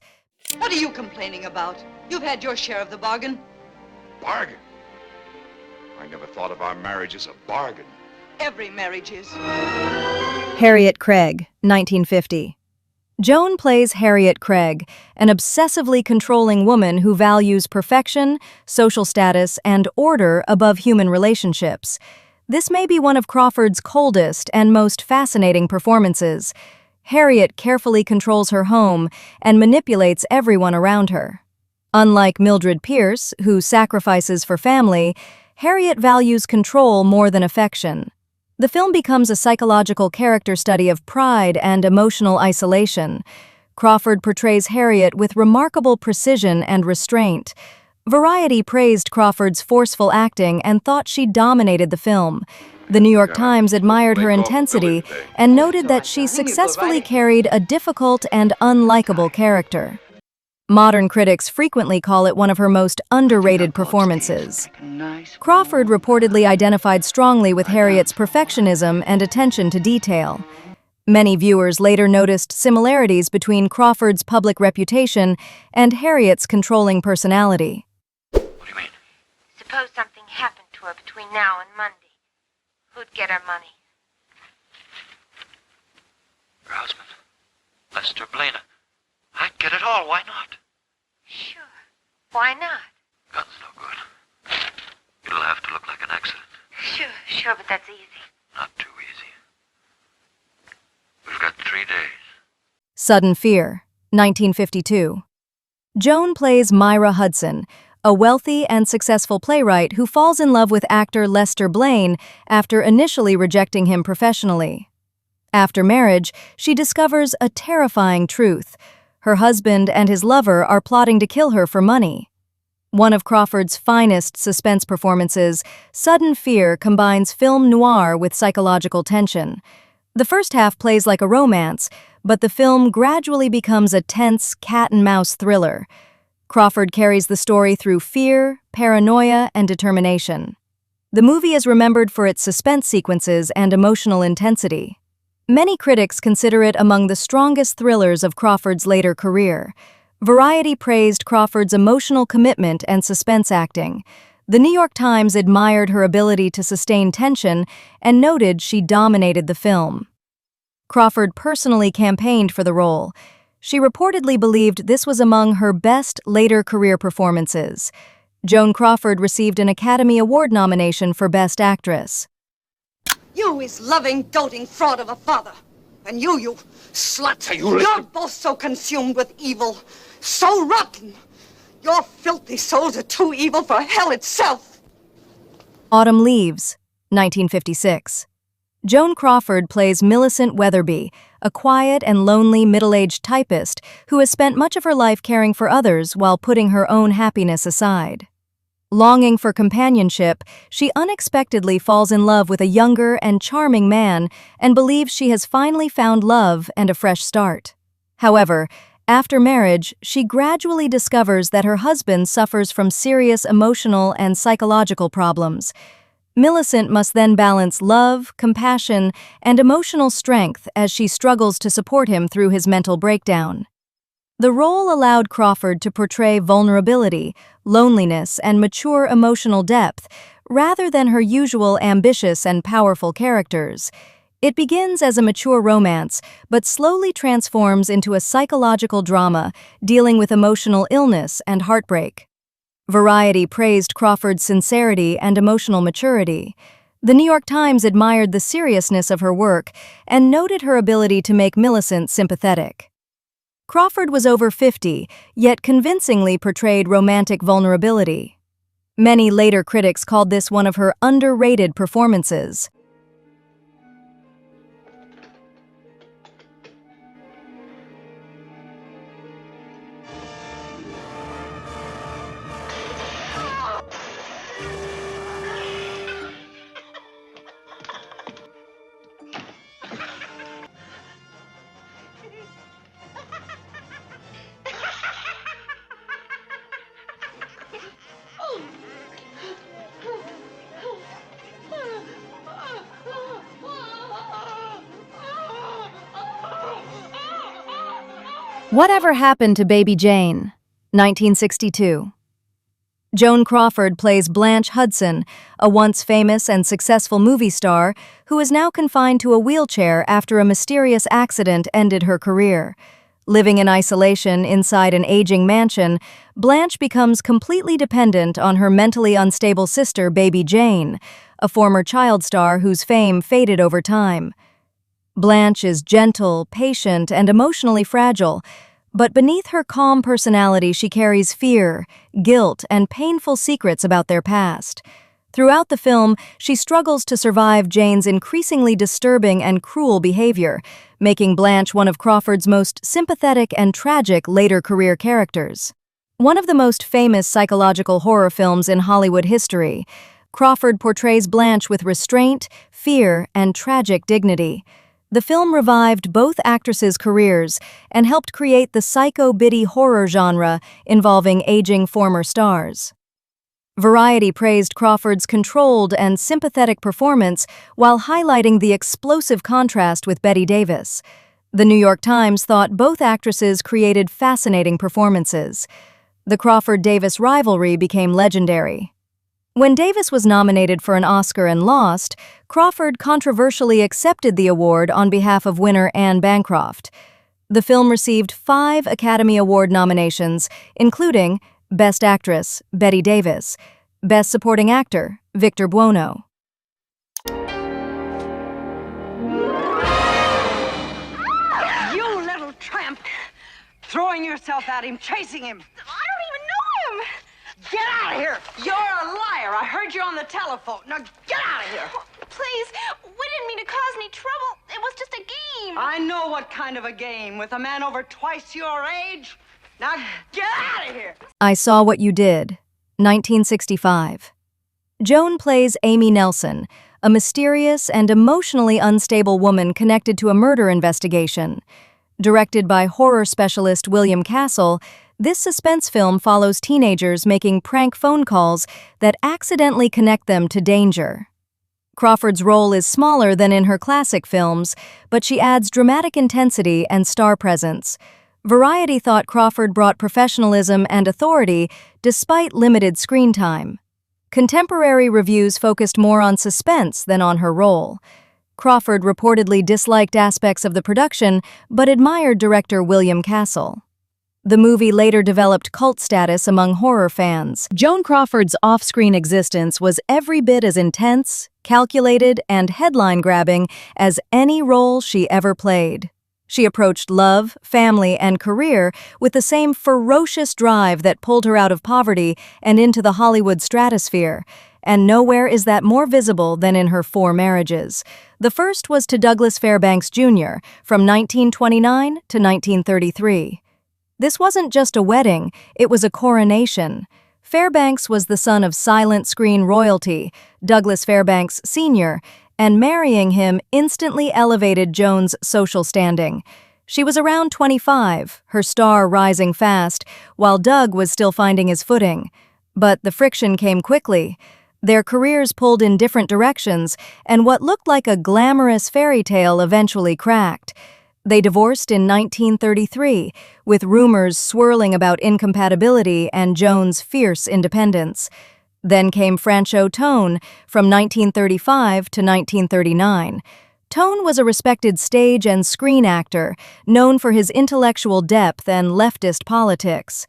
What are you complaining about? You've had your share of the bargain. Bargain? I never thought of our marriage as a bargain. Every marriage is. Harriet Craig, 1950. Joan plays Harriet Craig, an obsessively controlling woman who values perfection, social status, and order above human relationships. This may be one of Crawford's coldest and most fascinating performances. Harriet carefully controls her home and manipulates everyone around her. Unlike Mildred Pierce, who sacrifices for family, Harriet values control more than affection. The film becomes a psychological character study of pride and emotional isolation. Crawford portrays Harriet with remarkable precision and restraint. Variety praised Crawford's forceful acting and thought she dominated the film. The New York Times admired her intensity and noted that she successfully carried a difficult and unlikable character. Modern critics frequently call it one of her most underrated performances. Crawford reportedly identified strongly with Harriet's perfectionism and attention to detail. Many viewers later noticed similarities between Crawford's public reputation and Harriet's controlling personality. Suppose something happened to her between now and Monday. Who'd get her money? Her husband, Lester Blaine. I'd get it all, why not? Sure. Why not? Gun's no good. It'll have to look like an accident. Sure, but that's easy. Not too easy. We've got 3 days. Sudden Fear, 1952. Joan plays Myra Hudson, a wealthy and successful playwright who falls in love with actor Lester Blaine after initially rejecting him professionally. After marriage, she discovers a terrifying truth. Her husband and his lover are plotting to kill her for money. One of Crawford's finest suspense performances, Sudden Fear combines film noir with psychological tension. The first half plays like a romance, but the film gradually becomes a tense cat-and-mouse thriller. Crawford carries the story through fear, paranoia, and determination. The movie is remembered for its suspense sequences and emotional intensity. Many critics consider it among the strongest thrillers of Crawford's later career. Variety praised Crawford's emotional commitment and suspense acting. The New York Times admired her ability to sustain tension and noted she dominated the film. Crawford personally campaigned for the role. She reportedly believed this was among her best later career performances. Joan Crawford received an Academy Award nomination for Best Actress. You is loving, doting fraud of a father. And you slut, you're both so consumed with evil, so rotten. Your filthy souls are too evil for hell itself. Autumn Leaves, 1956. Joan Crawford plays Millicent Weatherby, a quiet and lonely middle-aged typist who has spent much of her life caring for others while putting her own happiness aside. Longing for companionship, she unexpectedly falls in love with a younger and charming man and believes she has finally found love and a fresh start. However, after marriage, she gradually discovers that her husband suffers from serious emotional and psychological problems. Millicent must then balance love, compassion, and emotional strength as she struggles to support him through his mental breakdown. The role allowed Crawford to portray vulnerability, loneliness, and mature emotional depth, rather than her usual ambitious and powerful characters. It begins as a mature romance, but slowly transforms into a psychological drama dealing with emotional illness and heartbreak. Variety praised Crawford's sincerity and emotional maturity. The New York Times admired the seriousness of her work and noted her ability to make Millicent sympathetic. Crawford was over 50, yet convincingly portrayed romantic vulnerability. Many later critics called this one of her underrated performances. Whatever Happened to Baby Jane? 1962. Joan Crawford plays Blanche Hudson, a once famous and successful movie star who is now confined to a wheelchair after a mysterious accident ended her career. Living in isolation inside an aging mansion, Blanche becomes completely dependent on her mentally unstable sister, Baby Jane, a former child star whose fame faded over time. Blanche is gentle, patient, and emotionally fragile, but beneath her calm personality she carries fear, guilt, and painful secrets about their past. Throughout the film, she struggles to survive Jane's increasingly disturbing and cruel behavior, making Blanche one of Crawford's most sympathetic and tragic later career characters. One of the most famous psychological horror films in Hollywood history, Crawford portrays Blanche with restraint, fear, and tragic dignity. The film revived both actresses' careers and helped create the psycho-bitty horror genre involving aging former stars. Variety praised Crawford's controlled and sympathetic performance while highlighting the explosive contrast with Bette Davis. The New York Times thought both actresses created fascinating performances. The Crawford-Davis rivalry became legendary. When Davis was nominated for an Oscar and lost, Crawford controversially accepted the award on behalf of winner Anne Bancroft. The film received 5 Academy Award nominations, including Best Actress, Bette Davis, Best Supporting Actor, Victor Buono. You little tramp! Throwing yourself at him, chasing him. I don't even know him. Get out of here! You're a liar. I heard you on the telephone. Now get out of here. Please, we didn't mean to cause any trouble. It was just a game. I know what kind of a game with a man over twice your age. Now get out of here. I Saw What You Did, 1965. Joan plays Amy Nelson, a mysterious and emotionally unstable woman connected to a murder investigation. Directed by horror specialist William Castle, this suspense film follows teenagers making prank phone calls that accidentally connect them to danger. Crawford's role is smaller than in her classic films, but she adds dramatic intensity and star presence. Variety thought Crawford brought professionalism and authority despite limited screen time. Contemporary reviews focused more on suspense than on her role. Crawford reportedly disliked aspects of the production, but admired director William Castle. The movie later developed cult status among horror fans. Joan Crawford's off-screen existence was every bit as intense, calculated, and headline-grabbing as any role she ever played. She approached love, family, and career with the same ferocious drive that pulled her out of poverty and into the Hollywood stratosphere, and nowhere is that more visible than in her 4 marriages. The first was to Douglas Fairbanks Jr. from 1929 to 1933. This wasn't just a wedding, it was a coronation. Fairbanks was the son of silent screen royalty, Douglas Fairbanks Sr., and marrying him instantly elevated Joan's social standing. She was around 25, her star rising fast, while Doug was still finding his footing. But the friction came quickly. Their careers pulled in different directions, and what looked like a glamorous fairy tale eventually cracked. They divorced in 1933, with rumors swirling about incompatibility and Joan's fierce independence. Then came Franchot Tone from 1935 to 1939. Tone was a respected stage and screen actor, known for his intellectual depth and leftist politics.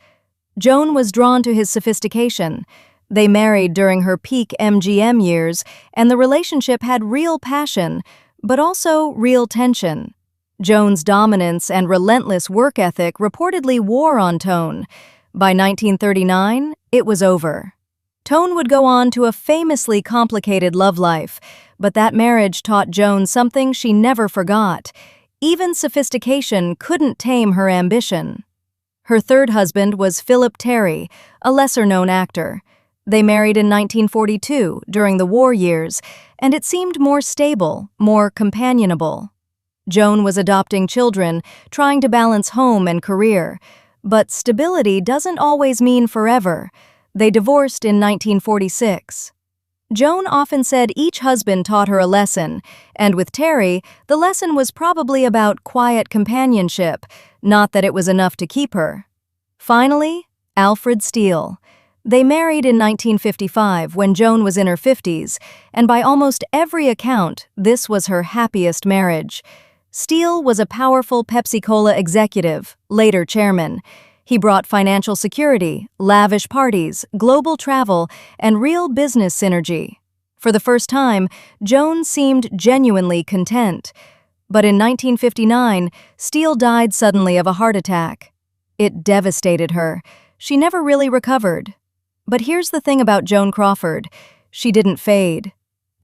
Joan was drawn to his sophistication. They married during her peak MGM years, and the relationship had real passion, but also real tension. Joan's dominance and relentless work ethic reportedly wore on Tone. By 1939, it was over. Tone would go on to a famously complicated love life, but that marriage taught Joan something she never forgot. Even sophistication couldn't tame her ambition. Her third husband was Philip Terry, a lesser-known actor. They married in 1942, during the war years, and it seemed more stable, more companionable. Joan was adopting children, trying to balance home and career. But stability doesn't always mean forever. They divorced in 1946. Joan often said each husband taught her a lesson, and with Terry, the lesson was probably about quiet companionship, not that it was enough to keep her. Finally, Alfred Steele. They married in 1955 when Joan was in her 50s, and by almost every account, this was her happiest marriage. Steele was a powerful Pepsi-Cola executive, later chairman. He brought financial security, lavish parties, global travel, and real business synergy. For the first time, Joan seemed genuinely content. But in 1959, Steele died suddenly of a heart attack. It devastated her. She never really recovered. But here's the thing about Joan Crawford. She didn't fade.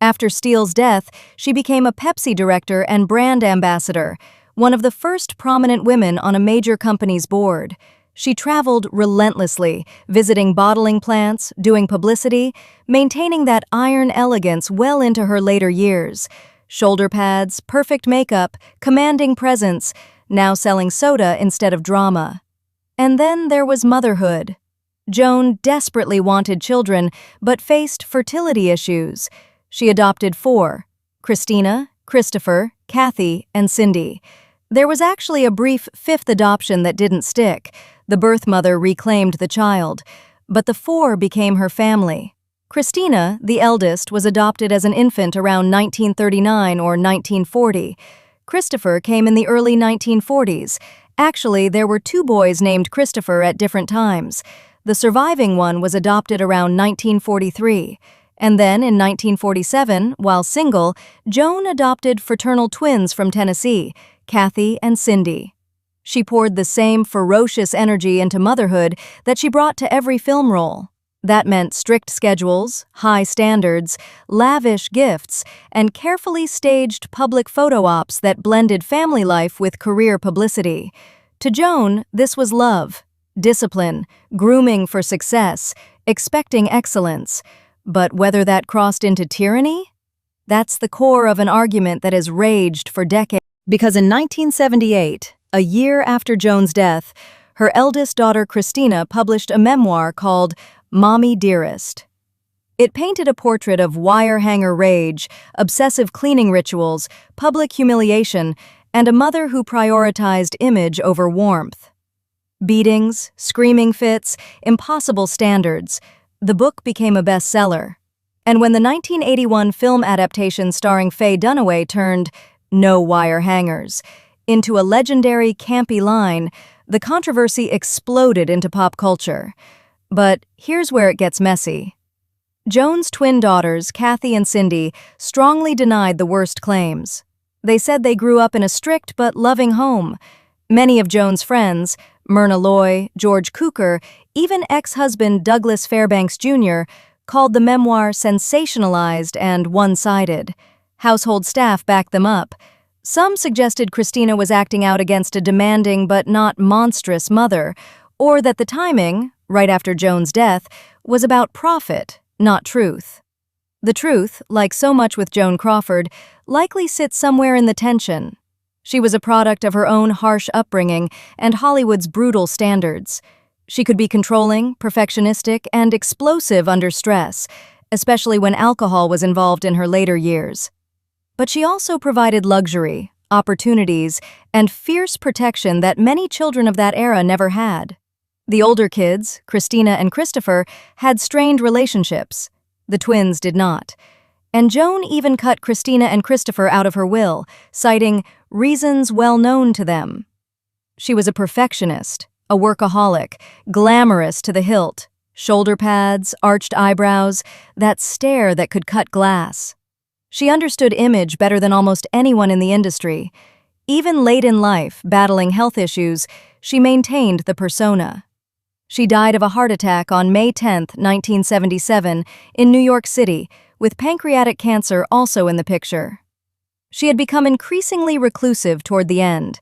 After Steele's death, she became a Pepsi director and brand ambassador, one of the first prominent women on a major company's board. She traveled relentlessly, visiting bottling plants, doing publicity, maintaining that iron elegance well into her later years. Shoulder pads, perfect makeup, commanding presence, now selling soda instead of drama. And then there was motherhood. Joan desperately wanted children, but faced fertility issues. She adopted 4: Christina, Christopher, Kathy, and Cindy. There was actually a brief 5th adoption that didn't stick. The birth mother reclaimed the child, but the 4 became her family. Christina, the eldest, was adopted as an infant around 1939 or 1940. Christopher came in the early 1940s. Actually, there were 2 boys named Christopher at different times. The surviving one was adopted around 1943. And then, in 1947, while single, Joan adopted fraternal twins from Tennessee, Kathy and Cindy. She poured the same ferocious energy into motherhood that she brought to every film role. That meant strict schedules, high standards, lavish gifts, and carefully staged public photo ops that blended family life with career publicity. To Joan, this was love, discipline, grooming for success, expecting excellence. But whether that crossed into tyranny? That's the core of an argument that has raged for decades. Because in 1978, a year after Joan's death, her eldest daughter Christina published a memoir called Mommie Dearest. It painted a portrait of wire-hanger rage, obsessive cleaning rituals, public humiliation, and a mother who prioritized image over warmth. Beatings, screaming fits, impossible standards. The book became a bestseller. And when the 1981 film adaptation starring Faye Dunaway turned No Wire Hangers into a legendary campy line, the controversy exploded into pop culture. But here's where it gets messy. Joan's twin daughters, Kathy and Cindy, strongly denied the worst claims. They said they grew up in a strict but loving home. Many of Joan's friends, Myrna Loy, George Cukor, even ex-husband Douglas Fairbanks Jr., called the memoir sensationalized and one-sided. Household staff backed them up. Some suggested Christina was acting out against a demanding but not monstrous mother, or that the timing, right after Joan's death, was about profit, not truth. The truth, like so much with Joan Crawford, likely sits somewhere in the tension. She was a product of her own harsh upbringing and Hollywood's brutal standards. She could be controlling, perfectionistic, and explosive under stress, especially when alcohol was involved in her later years. But she also provided luxury, opportunities, and fierce protection that many children of that era never had. The older kids, Christina and Christopher, had strained relationships. The twins did not. And Joan even cut Christina and Christopher out of her will, citing reasons well known to them. She was a perfectionist, A workaholic, glamorous to the hilt. Shoulder pads, arched eyebrows, that stare that could cut glass. She understood image better than almost anyone in the industry. Even late in life, battling health issues, she maintained the persona. She died of a heart attack on May 10, 1977, in New York City, with pancreatic cancer also in the picture. She had become increasingly reclusive toward the end.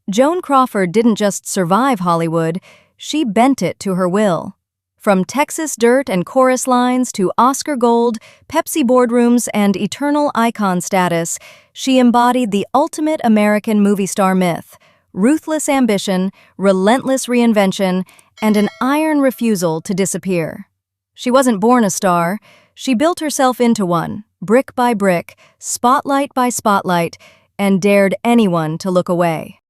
Joan Crawford didn't just survive Hollywood, she bent it to her will. From Texas dirt and chorus lines to Oscar gold, Pepsi boardrooms, and eternal icon status, she embodied the ultimate American movie star myth: ruthless ambition, relentless reinvention, and an iron refusal to disappear. She wasn't born a star, she built herself into one, brick by brick, spotlight by spotlight, and dared anyone to look away.